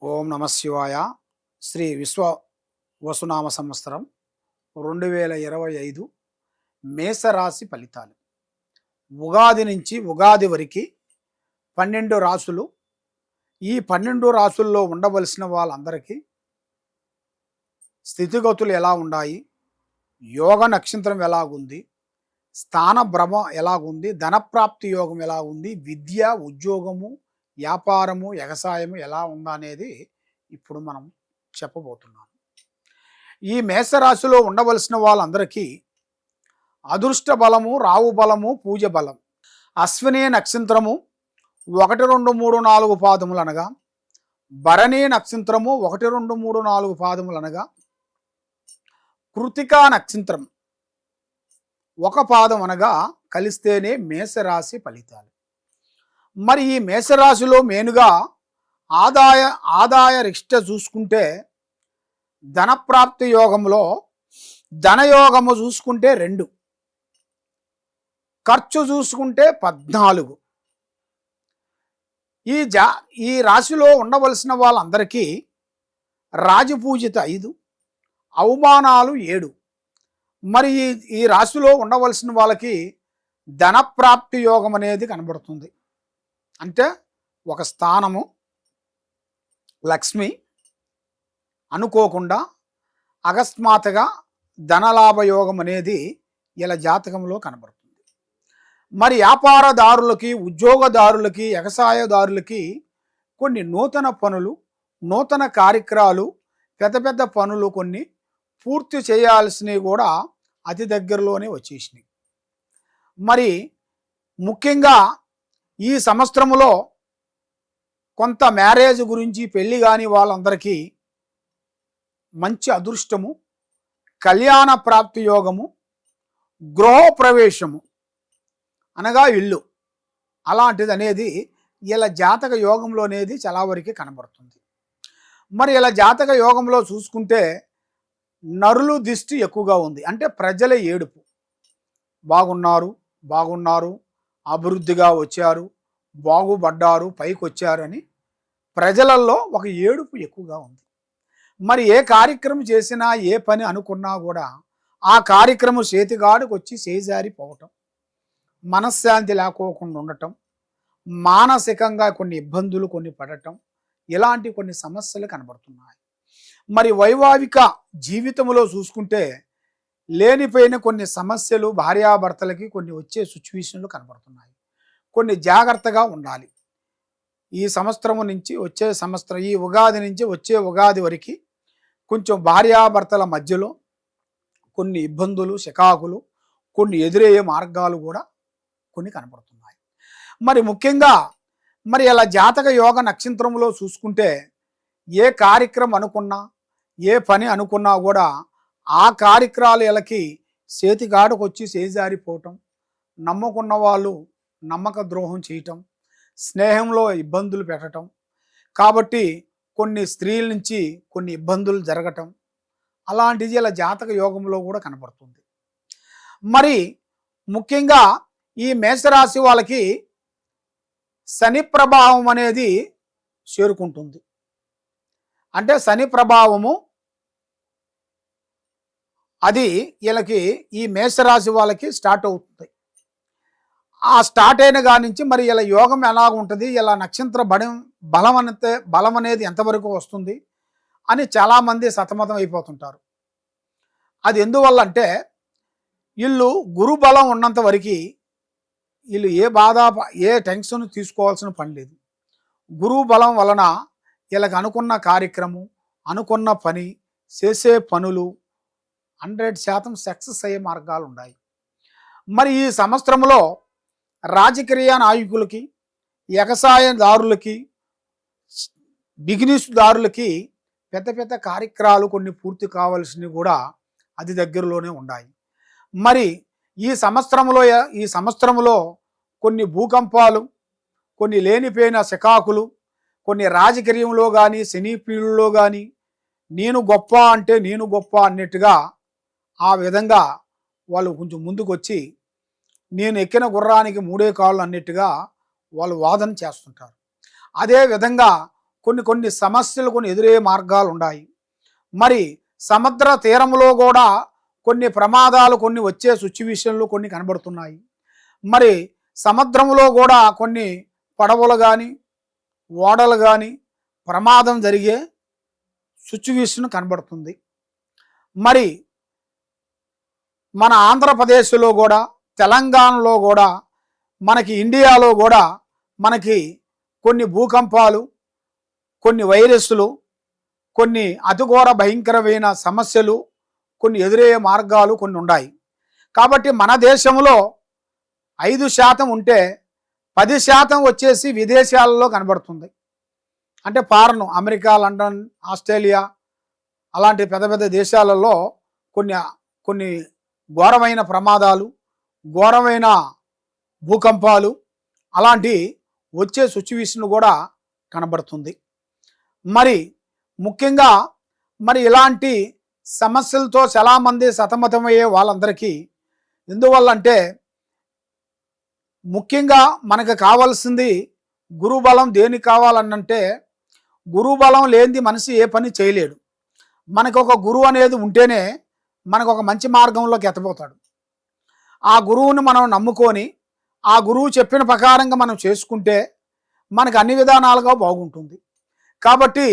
ఓం నమ శివాయ. శ్రీ విశ్వ వసునామ సంవత్సరం 2025 మేషరాశి ఫలితాలు. ఉగాది నుంచి ఉగాది వరకు 12 రాసులు. ఈ 12 రాసుల్లో ఉండవలసిన వాళ్ళందరికీ స్థితిగతులు ఎలా ఉన్నాయి, యోగ నక్షత్రం ఎలాగుంది, స్థాన భ్రమ ఎలాగుంది, ధనప్రాప్తి యోగం ఎలా ఉంది, విద్య, ఉద్యోగము, వ్యాపారము, వ్యవసాయము ఎలా ఉందా అనేది ఇప్పుడు మనం చెప్పబోతున్నాం. ఈ మేషరాశిలో ఉండవలసిన వాళ్ళందరికీ అదృష్ట బలము, రావు బలము, పూజ బలం. అశ్విని నక్షత్రము 1, 2, 3, 4 పాదములు అనగా, భరణి నక్షత్రము 1, 2, 3, 4 పాదములు అనగా, కృతికా నక్షత్రం 1 పాదం అనగా కలిస్తేనే మేషరాశి ఫలితాలు. మరి ఈ మేషరాశిలో మెయిన్గా ఆదాయ రిష్ట చూసుకుంటే ధనప్రాప్తి యోగంలో ధనయోగము చూసుకుంటే 2, ఖర్చు చూసుకుంటే 14. ఈ రాశిలో ఉండవలసిన వాళ్ళందరికీ రాజపూజిత 5, అవమానాలు 7. మరి ఈ రాశిలో ఉండవలసిన వాళ్ళకి ధనప్రాప్తి యోగం అనేది కనబడుతుంది. అంటే ఒక స్థానము, లక్ష్మి అనుకోకుండా అకస్మాత్తుగా ధనలాభ యోగం అనేది ఇలా జాతకంలో కనబడుతుంది. మరి వ్యాపారదారులకి, ఉద్యోగదారులకి, వ్యవసాయదారులకి కొన్ని నూతన పనులు, నూతన కార్యక్రమాలు, పెద్ద పెద్ద పనులు కొన్ని పూర్తి చేయాల్సినవి కూడా అతి దగ్గరలోనే వచ్చేసినాయి. మరి ముఖ్యంగా ఈ సంవత్సరంలో కొంత మ్యారేజ్ గురించి, పెళ్లి కాని వాళ్ళందరికీ మంచి అదృష్టము, కళ్యాణ ప్రాప్తి యోగము, గృహప్రవేశము అనగా ఇల్లు అలాంటిది అనేది ఇలా జాతక యోగంలో అనేది చాలా వరకు కనబడుతుంది. మరి ఇలా జాతక యోగంలో చూసుకుంటే నరులు దిష్టి ఎక్కువగా ఉంది. అంటే ప్రజల ఏడుపు, బాగున్నారు, అభివృద్ధిగా వచ్చారు, బాగుపడ్డారు, పైకి వచ్చారు అని ప్రజలలో ఒక ఏడుపు ఎక్కువగా ఉంది. మరి ఏ కార్యక్రమం చేసినా, ఏ పని అనుకున్నా కూడా ఆ కార్యక్రమం చేతిగాడికి వచ్చి చేజారిపోవటం, మనశ్శాంతి లేకోకుండా ఉండటం, మానసికంగా కొన్ని ఇబ్బందులు కొన్ని పడటం, ఇలాంటి కొన్ని సమస్యలు కనబడుతున్నాయి. మరి వైవాహిక జీవితంలో చూసుకుంటే లేనిపోయిన కొన్ని సమస్యలు భార్యాభర్తలకి కొన్ని వచ్చే సిచ్యువేషన్లు కనబడుతున్నాయి. కొన్ని జాగ్రత్తగా ఉండాలి. ఈ సంవత్సరం నుంచి వచ్చే సంవత్సరం, ఈ ఉగాది నుంచి వచ్చే ఉగాది వరకు కొంచెం భార్యాభర్తల మధ్యలో కొన్ని ఇబ్బందులు, చికాకులు, కొన్ని ఎదురయ్యే మార్గాలు కూడా కొన్ని కనబడుతున్నాయి. మరి ముఖ్యంగా మరి అలా జాతక యోగ నక్షత్రంలో చూసుకుంటే ఏ కార్యక్రమం అనుకున్నా, ఏ పని అనుకున్నా కూడా ఆ కార్యక్రమాలు వీళ్ళకి చేతిగాడకు వచ్చి చేజారిపోవటం, నమ్మకున్న వాళ్ళు నమ్మక ద్రోహం చేయటం, స్నేహంలో ఇబ్బందులు పెట్టడం, కాబట్టి కొన్ని స్త్రీల నుంచి కొన్ని ఇబ్బందులు జరగటం, అలాంటిది ఇలా జాతక యోగంలో కూడా కనబడుతుంది. మరి ముఖ్యంగా ఈ మేషరాశి వాళ్ళకి శని ప్రభావం అనేది చేరుకుంటుంది. అంటే శని ప్రభావము అది వీళ్ళకి ఈ మేషరాశి వాళ్ళకి స్టార్ట్ అవుతుంది. ఆ స్టార్ట్ అయిన కాడి నుంచి మరి ఇలా యోగం ఎలా ఉంటుంది, ఇలా నక్షత్ర బలం అనేది ఎంతవరకు వస్తుంది అని చాలామంది సతమతం అయిపోతుంటారు. అది ఎందువల్ల అంటే వీళ్ళు గురు బలం ఉన్నంత వరకు వీళ్ళు ఏ టెన్షన్ తీసుకోవాల్సిన పని లేదు. గురువు బలం వలన వీళ్ళకి అనుకున్న కార్యక్రమం, అనుకున్న పని, చేసే పనులు 100% సక్సెస్ అయ్యే మార్గాలు ఉన్నాయి. మరి ఈ సంవత్సరంలో రాజకీయ నాయకులకి, వ్యవసాయదారులకి, బిజినెస్ దారులకి పెద్ద పెద్ద కార్యక్రమాలు కొన్ని పూర్తి కావాల్సినవి కూడా అది దగ్గరలోనే ఉన్నాయి. మరి ఈ సంవత్సరంలో కొన్ని భూకంపాలు, కొన్ని లేనిపోయిన శకాకులు, కొన్ని రాజకీయంలో కానీ, సినీ ఫీల్డ్లో కానీ నేను గొప్ప అంటే నేను గొప్ప అన్నట్టుగా ఆ విధంగా వాళ్ళు కొంచెం ముందుకు వచ్చి నేను ఎక్కిన గుర్రానికి 3 కాళ్ళు అన్నట్టుగా వాళ్ళు వాదన చేస్తుంటారు. అదేవిధంగా కొన్ని సమస్యలు, కొన్ని ఎదురయ్యే మార్గాలు ఉన్నాయి. మరి సముద్ర తీరంలో కూడా కొన్ని ప్రమాదాలు, కొన్ని వచ్చే సిచ్యువేషన్లు కొన్ని కనబడుతున్నాయి. మరి సముద్రంలో కూడా కొన్ని పడవలు కానీ ఓడలు కానీ ప్రమాదం జరిగే సిచ్యువేషన్ కనబడుతుంది. మరి మన ఆంధ్రప్రదేశ్లో కూడా, తెలంగాణలో కూడా, మనకి ఇండియాలో కూడా మనకి కొన్ని భూకంపాలు, కొన్ని వైరస్లు, కొన్ని అతిఘోర భయంకరమైన సమస్యలు, కొన్ని ఎదురయ్యే మార్గాలు కొన్ని ఉన్నాయి. కాబట్టి మన దేశంలో 5% ఉంటే 10% వచ్చేసి విదేశాలలో కనబడుతుంది. అంటే ఫారెన్, అమెరికా, లండన్, ఆస్ట్రేలియా అలాంటి పెద్ద పెద్ద దేశాలలో కొన్ని ఘోరమైన ప్రమాదాలు, ఘోరమైన భూకంపాలు అలాంటి వచ్చే సిచ్యువేషన్ కూడా కనబడుతుంది. మరి ముఖ్యంగా మరి ఇలాంటి సమస్యలతో చాలామంది సతమతమయ్యే వాళ్ళందరికీ ఎందువల్లంటే ముఖ్యంగా మనకు కావాల్సింది గురుబలం. దేనికి కావాలనంటే గురుబలం లేనిది మనిషి ఏ పని చేయలేడు. మనకు ఒక గురువు అనేది ఉంటేనే మనకు ఒక మంచి మార్గంలోకి ఎత్తపోతాడు. ఆ గురువుని మనం నమ్ముకొని ఆ గురువు చెప్పిన ప్రకారంగా మనం చేసుకుంటే మనకు అన్ని విధానాలుగా బాగుంటుంది. కాబట్టి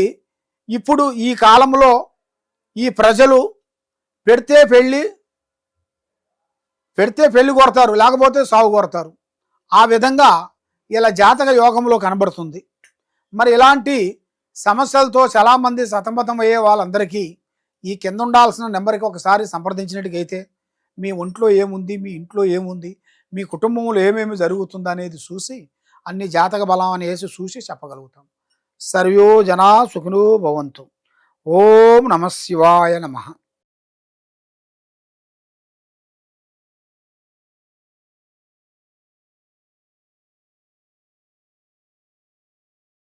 ఇప్పుడు ఈ కాలంలో ఈ ప్రజలు పెడితే పెళ్లి కొడతారు, లేకపోతే సాగు కొడతారు. ఆ విధంగా ఇలా జాతక యోగంలో కనబడుతుంది. మరి ఇలాంటి సమస్యలతో చాలామంది సతమతం అయ్యే వాళ్ళందరికీ ఈ కింద ఉండాల్సిన నెంబర్కి ఒకసారి సంప్రదించినట్టుగైతే మీ ఒంట్లో ఏముంది, మీ ఇంట్లో ఏముంది, మీ కుటుంబంలో ఏమేమి జరుగుతుంది అనేది చూసి అన్ని జాతక బలం అనేసి చూసి చెప్పగలుగుతాం. సర్వో జనా సుఖినో భవంతు. ఓం నమః శివాయ నమః.